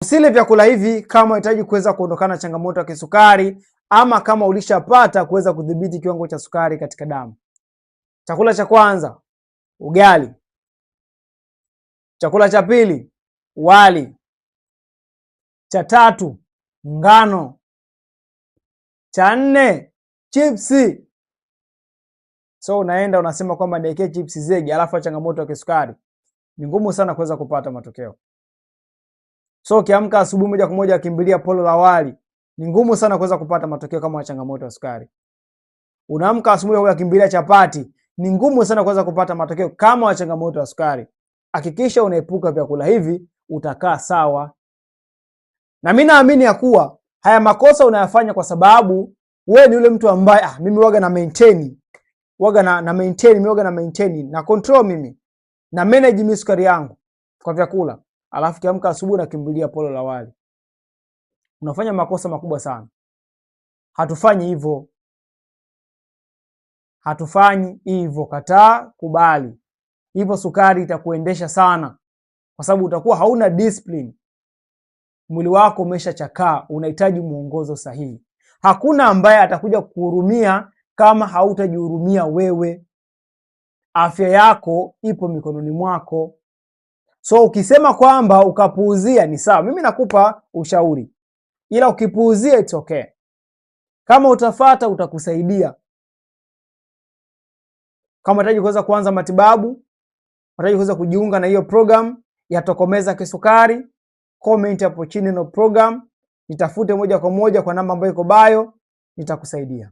Usile vyakula hivi kama unahitaji kuweza kuondokana na changamoto ya kisukari ama kama ulishapata kuweza kudhibiti kiwango cha sukari katika damu. Chakula cha kwanza, ugali. Chakula cha pili, wali. Cha tatu, ngano. Cha nne, chipsi. So unaenda unasema kwamba niwekee chipsi zege alafu changamoto ya kisukari. Ni ngumu sana kuweza kupata matokeo. So ukiamka asubuhi moja kwa moja akimbilia polo la wali, ni ngumu sana kuweza kupata matokeo kama changamoto ya sukari. Unaamka asubuhi kwa akimbilia chapati, ni ngumu sana kuweza kupata matokeo kama changamoto ya sukari. Hakikisha unaepuka vyakula hivi, utakaa sawa. Na mimi naamini ya kuwa haya makosa unayafanya kwa sababu wewe ni yule mtu ambaye mimi waga na maintain, na control mimi na manage mimi sukari yangu kwa vyakula. Alafu kiamka asubuhi nakimbilia polo la wali. Unafanya makosa makubwa sana. Hatufanyi hivyo. Kataa, kubali. Hivyo sukari itakuendesha sana kwa sababu utakuwa hauna discipline. Mwili wako umeshachakaa, unahitaji mwongozo sahihi. Hakuna ambaye atakuja kukuhurumia kama hautajihurumia wewe. Afya yako ipo mikononi mwako. So ukisema kwamba ukapuuzia ni sawa, mimi nakupa ushauri. Ila ukipuuzia it's okay. Kama utafata utakusaidia. Kama unahitaji kuweza kuanza matibabu, unahitaji kuweza kujiunga na hiyo program ya Tokomeza Kisukari, comment hapo chini no program, nitafute moja kwa moja kwa namba ambayo iko bio, nitakusaidia.